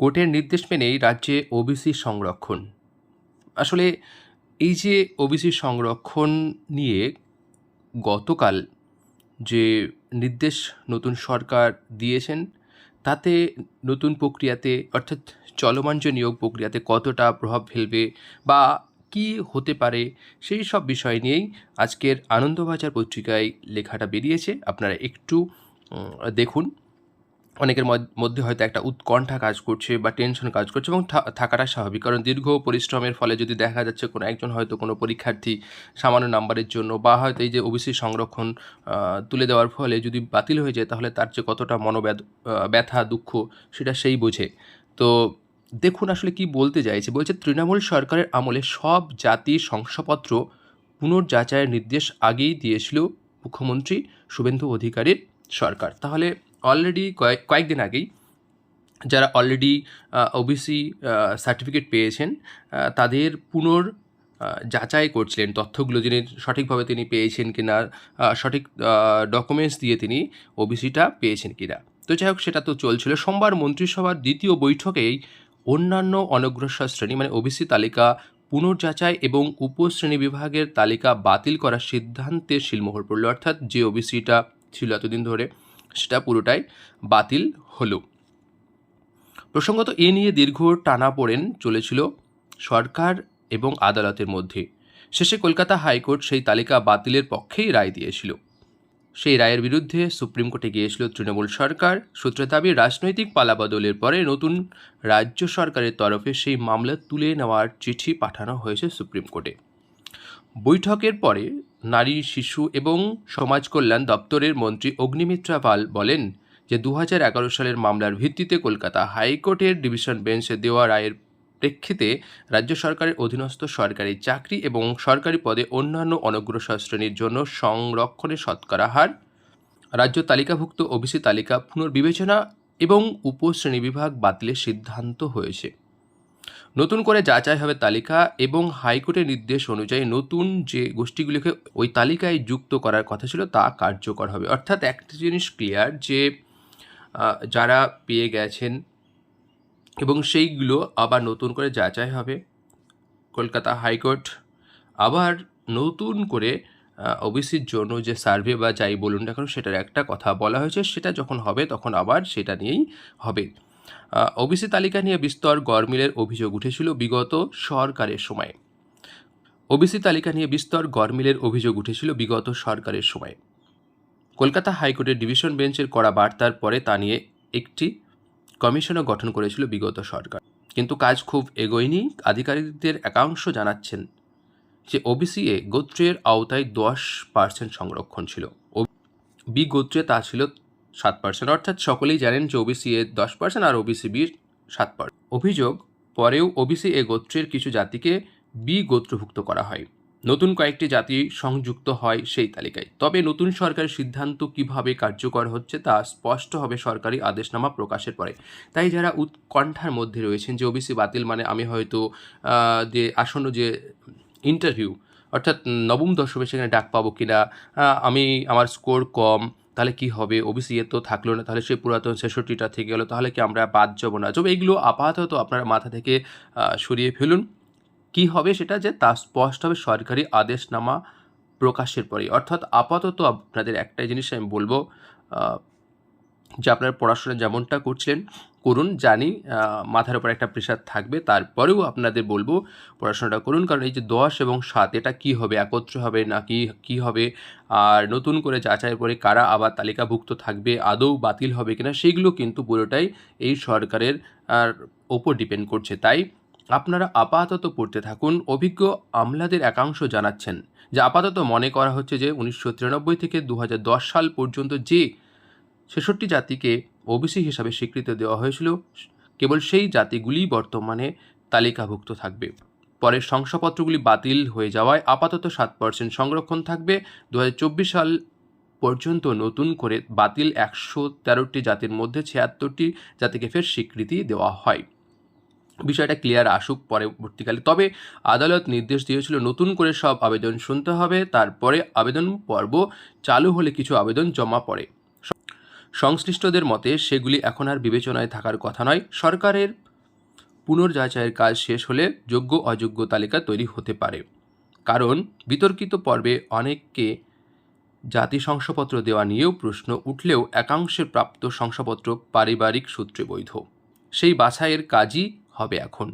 কোর্টের নির্দেশ মেনেই রাজ্যে ওবিসি সংরক্ষণ। আসলে এই যে ওবিসি সংরক্ষণ নিয়ে গতকাল যে নির্দেশ নতুন সরকার দিয়েছেন, তাতে নতুন প্রক্রিয়াতে অর্থাৎ চলমান যে নিয়োগ প্রক্রিয়াতে কতটা প্রভাব ফেলবে বা কী হতে পারে, সেই সব বিষয় নিয়েই আজকের আনন্দবাজার পত্রিকায় লেখাটা বেরিয়েছে। আপনারা একটু দেখুন। অনেকের মধ্যে হয়তো একটা উৎকণ্ঠা কাজ করছে বা টেনশন কাজ করছে, এবং থাকাটা স্বাভাবিক, কারণ দীর্ঘ পরিশ্রমের ফলে যদি দেখা যাচ্ছে কোনো একজন হয়তো কোনো পরীক্ষার্থী সামান্য নাম্বারের জন্য বা হয়তো এই যে ওবিসি সংরক্ষণ তুলে দেওয়ার ফলে যদি বাতিল হয়ে যায়, তাহলে তার যে কতটা ব্যথা দুঃখ সেটা সেই বোঝে। তো দেখুন আসলে কি বলতে চাইছে। বলছে, তৃণমূল সরকারের আমলে সব জাতির শংসাপত্র পুনর্যাচাইয়ের নির্দেশ আগেই দিয়েছিল মুখ্যমন্ত্রী শুভেন্দু অধিকারীর সরকার। তাহলে অলরেডি কয়েকদিন আগেই যারা অলরেডি ওবিসি সার্টিফিকেট পেয়েছেন, তাদের যাচাই করছিলেন তথ্যগুলো, যিনি সঠিকভাবে তিনি পেয়েছেন কিনা, সঠিক ডকুমেন্টস দিয়ে তিনি ওবিসিটা পেয়েছেন কিনা। তো যাই হোক, সেটা তো চলছিল। সোমবার মন্ত্রিসভার দ্বিতীয় বৈঠকেই অন্যান্য অনগ্রসর শ্রেণী মানে ওবিসি তালিকা পুনর্যাচাই এবং উপশ্রেণী বিভাগের তালিকা বাতিল করার সিদ্ধান্তে শিলমোহর পড়ল। অর্থাৎ যে ওবিসিটা ছিল এতদিন ধরে, সেটা পুরোটাই বাতিল হলো। প্রসঙ্গত এ নিয়ে দীর্ঘ টানাপোড়েন চলেছিল সরকার এবং আদালতের মধ্যে। শেষে কলকাতা হাইকোর্ট সেই তালিকা বাতিলের পক্ষেই রায় দিয়েছিল। সেই রায়ের বিরুদ্ধে সুপ্রিম কোর্টে গিয়েছিল তৃণমূল সরকার। সূত্রের দাবি, রাজনৈতিক পালাবদলের পরে নতুন রাজ্য সরকারের তরফে সেই মামলা তুলে নেওয়ার চিঠি পাঠানো হয়েছে সুপ্রিম কোর্টে। বৈঠকের পরে নারী, শিশু এবং সমাজ কল্যাণ দপ্তরের মন্ত্রী অগ্নিমিত্রা পাল বলেন যে 2011 সালের মামলার ভিত্তিতে কলকাতা হাইকোর্টের ডিভিশন বেঞ্চে দেওয়া রায়ের প্রেক্ষিতে রাজ্য সরকারের অধীনস্থ সরকারি চাকরি এবং সরকারি পদে অন্যান্য অনগ্রসর শ্রেণীর জন্য সংরক্ষণের শতকরা হার, রাজ্য তালিকাভুক্ত ওবিসি তালিকা পুনর্বিবেচনা এবং উপশ্রেণী বিভাগ বাতিলের সিদ্ধান্ত হয়েছে। নতুন করে যাচাই হবে তালিকা এবং হাইকোর্টের নির্দেশ অনুযায়ী নতুন যে গোষ্ঠীগুলিকে ওই তালিকায় যুক্ত করার কথা ছিল তা কার্যকর হবে। অর্থাৎ একটা জিনিস ক্লিয়ার, যে যারা পেয়ে গেছেন এবং সেইগুলো আবার নতুন করে যাচাই হবে। কলকাতা হাইকোর্ট আবার নতুন করে ওবিসির জন্য যে সার্ভে বা যাই বলুন না কেন, সেটার একটা কথা বলা হয়েছে। সেটা যখন হবে তখন আবার সেটা নিয়েই হবে। ওবিসি তালিকা নিয়ে বিস্তর গরমিলের অভিযোগ উঠেছিল বিগত সরকারের সময়। ওবিসি তালিকা নিয়ে বিস্তর গরমিলের অভিযোগ উঠেছিল বিগত সরকারের সময়। কলকাতা হাইকোর্টের ডিভিশন বেঞ্চের কড়া বার্তার পরে তা নিয়ে একটি কমিশনও গঠন করেছিল বিগত সরকার, কিন্তু কাজ খুব এগোয়নি। আধিকারিকদের একাংশ জানাচ্ছেন যে ওবিসি এ গোত্রের আওতায় 10% সংরক্ষণ ছিল, বি গোত্রে তা ছিল 7%। অর্থাৎ সকলেই জানেন যে ওবিসি এ 10% আর ওবিসি বির 7%। অভিযোগ, পরেও ওবিসি এ গোত্রের কিছু জাতিকে বি গোত্রভুক্ত করা হয়। নতুন কয়েকটি জাতি সংযুক্ত হয় সেই তালিকায়। তবে নতুন সরকারের সিদ্ধান্ত কিভাবে কার্যকর হচ্ছে তা স্পষ্ট হবে সরকারি আদেশনামা প্রকাশের পরে। তাই যারা উৎকণ্ঠার মধ্যে রয়েছেন যে ওবিসি বাতিল মানে আমি হয়তো যে আসন্ন যে ইন্টারভিউ, অর্থাৎ নবম দশমে সেখানে ডাক পাবো কিনা, আমি আমার স্কোর কম, তাহলে কি হবে, ওবিসি এ তো থাকলো না, তাহলে সে পুরাতন 66টা থেকে গেলো, তাহলে কি আমরা বাদ যাবো না যাবো, এইগুলো আপাতত আপনার মাথা থেকে সরিয়ে ফেলুন। কি হবে সেটা যে তা স্পষ্ট হবে সরকারি আদেশনামা প্রকাশের পরেই। অর্থাৎ আপাতত আপনাদের একটাই জিনিস আমি বলবো, যে আপনারা পড়াশোনা যেমনটা করছিলেন করুন। জানি মাথার উপর একটা প্রেশার থাকবে, তারপরেও আপনাদের বলবো পড়াশোনাটা করুন, কারণ এই যে 10 এবং 7 এটা কী হবে, একত্র হবে নাকি কী হবে, আর নতুন করে যাচাইয়ের পরে কারা আবার তালিকাভুক্ত থাকবে, আদৌ বাতিল হবে কিনা, সেইগুলো কিন্তু পুরোটাই এই সরকারের ওপর ডিপেন্ড করছে। তাই আপনারা আপাতত পড়তে থাকুন। অভিজ্ঞ আমলাদের একাংশ জানাচ্ছেন যে আপাতত মনে করা হচ্ছে যে 1993 থেকে 2010 সাল পর্যন্ত যে 66 জাতিকে ওবিসি হিসাবে স্বীকৃতি দেওয়া হয়েছিল, কেবল সেই জাতিগুলিই বর্তমানে তালিকাভুক্ত থাকবে। পরের শংসাপত্রগুলি বাতিল হয়ে যাওয়ায় আপাতত 7% সংরক্ষণ থাকবে। 2024 সাল পর্যন্ত নতুন করে বাতিল 113টি জাতির মধ্যে 76টি জাতিকে ফের স্বীকৃতি দেওয়া হয়। বিষয়টা ক্লিয়ার আসুক পরবর্তীকালে। তবে আদালত নির্দেশ দিয়েছিল নতুন করে সব আবেদন শুনতে হবে, তারপরে আবেদন পর্ব চালু হলে কিছু আবেদন জমা পড়ে। সংশ্লিষ্টদের মতে সেগুলি এখন আর বিবেচনায় থাকার কথা নয়। সরকারের পুনর্যাচাইয়ের কাজ শেষ হলে যোগ্য অযোগ্য তালিকা তৈরি হতে পারে। কারণ বিতর্কিত পর্বে অনেককে জাতি শংসাপত্র দেওয়া নিয়েও প্রশ্ন উঠলেও একাংশের প্রাপ্ত শংসাপত্র পারিবারিক সূত্রে বৈধ। সেই বাছাইয়ের কাজই হবে এখন।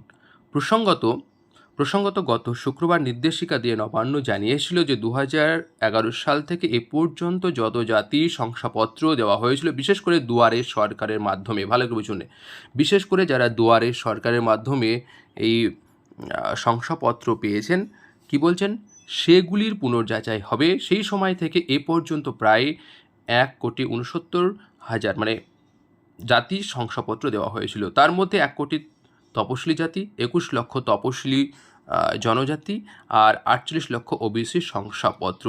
প্রসঙ্গত গত শুক্রবার নির্দেশিকা দিয়ে নবান্ন জানিয়েছিল যে 2011 সাল থেকে এ পর্যন্ত যত জাতি শংসাপত্র দেওয়া হয়েছিল, বিশেষ করে দুয়ারে সরকারের মাধ্যমে, ভালো করে বুঝুন, বিশেষ করে যারা দুয়ারে সরকারের মাধ্যমে এই শংসাপত্র পেয়েছেন, কি বলছেন, সেগুলির পুনর্যাচাই হবে। সেই সময় থেকে এ পর্যন্ত প্রায় 1,69,000 মানে জাতি শংসাপত্র দেওয়া হয়েছিল। তার মধ্যে 1 কোটি তপশিলি জাতি, 21 লক্ষ তপশিলি জনজাতি আর 48 লক্ষ ওবিসি শংসাপত্র।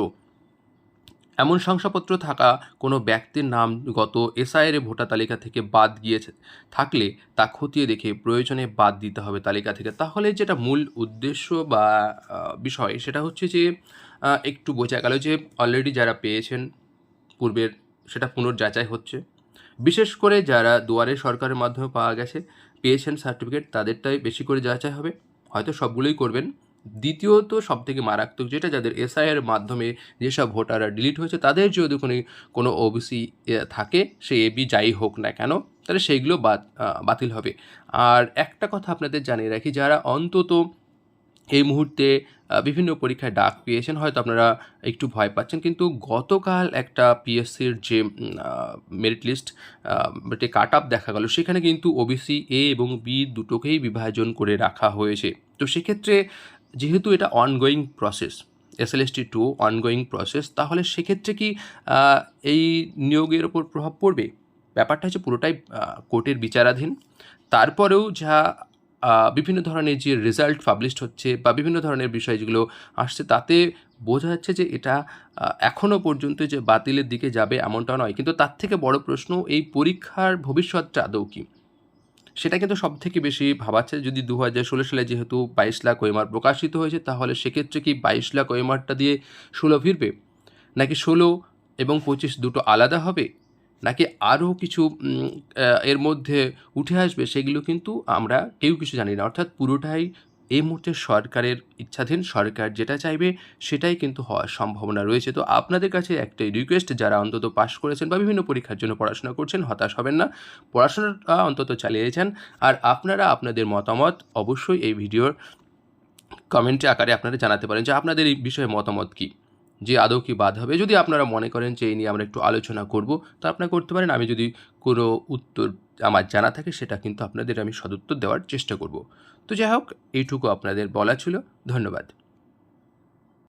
এমন শংসাপত্র থাকা কোনো ব্যক্তির নাম গত এসআইয়ের ভোটার তালিকা থেকে বাদ গিয়েছে থাকলে তা খতিয়ে দেখে প্রয়োজনে বাদ দিতে হবে তালিকা থেকে। তাহলে যেটা মূল উদ্দেশ্য বা বিষয়, সেটা হচ্ছে যে একটু বোঝা গেল যে অলরেডি যারা পেয়েছেন পূর্বের, সেটা পুনর্যাচাই হচ্ছে। বিশেষ করে যারা দুয়ারে সরকারের মাধ্যমে পেয়েছেন সার্টিফিকেট, তাদেরটাই বেশি করে যাচাই হবে, হয়তো সবগুলোই করবেন। দ্বিতীয়ত সবথেকে মারাত্মক যেটা, যাদের এসআইয়ের মাধ্যমে যেসব ভোটাররা ডিলিট হয়েছে, তাদের যদি কোনো ওবিসি থাকে, সে এবি যাই হোক না কেন, তাহলে সেইগুলো বাতিল হবে। আর একটা কথা আপনাদের জানিয়ে রাখি, যারা অন্তত এই মুহূর্তে বিভিন্ন পরীক্ষায় ডাক পেয়েছেন, হয়তো আপনারা একটু ভয় পাচ্ছেন, কিন্তু গতকাল একটা পিএসসির যে মেরিট লিস্ট কাট আপ দেখা গেল, সেখানে কিন্তু ওবিসি এ এবং বি দুটোকেই বিভাজন করে রাখা হয়েছে। তো সেক্ষেত্রে যেহেতু এটা ongoing process, SLST 2 ongoing process, তাহলে সেক্ষেত্রে কি এই নিয়োগের ওপর প্রভাব পড়বে? ব্যাপারটা হচ্ছে পুরোটাই কোর্টের বিচারাধীন। তারপরেও যা বিভিন্ন ধরনের যে রেজাল্ট পাবলিশড হচ্ছে বা বিভিন্ন ধরনের বিষয় যেগুলো আসছে, তাতে বোঝা যাচ্ছে যে এটা এখনও পর্যন্ত যে বাতিলের দিকে যাবে এমনটা নয়। কিন্তু তার থেকে বড় প্রশ্ন, এই পরীক্ষার ভবিষ্যৎটা আদৌ কী, সেটা কিন্তু সব থেকে বেশি ভাবাচ্ছে। যদি 2016 সালে যেহেতু 22 লাখ ওএমআর প্রকাশিত হয়েছে, তাহলে সেক্ষেত্রে কি 22 লাখ ওএমআরটা দিয়ে 16 ফিরবে, নাকি 16 এবং 25 দুটো আলাদা হবে, নাকি আরও কিছু এর মধ্যে উঠে আসবে, সেগুলো কিন্তু আমরা কেউ কিছু জানি না। অর্থাৎ পুরোটাই এই মুহূর্তে সরকারের ইচ্ছাধীন। সরকার যেটা চাইবে সেটাই কিন্তু হওয়ার সম্ভাবনা রয়েছে। তো আপনাদের কাছে একটাই রিকোয়েস্ট, যারা অন্তত পাস করেছেন বা বিভিন্ন পরীক্ষার জন্য পড়াশোনা করছেন, হতাশ হবেন না, পড়াশোনাটা অন্তত চালিয়ে যান। আর আপনারা আপনাদের মতামত অবশ্যই এই ভিডিওর কমেন্টে আকারে আপনারা জানাতে পারেন যে আপনাদের এই বিষয়ে মতামত কী, যে আদৌ কি বাদ হবে। যদি আপনারা মনে করেন যে এই নিয়ে আমরা একটু আলোচনা করব, তা আপনারা করতে পারেন। আমি যদি কোনো উত্তর আমার জানা থাকে, সেটা কিন্তু আপনাদের আমি সদুত্তর দেওয়ার চেষ্টা করব। তো যাই হোক, এইটুকু আপনাদের বলা ছিল। ধন্যবাদ।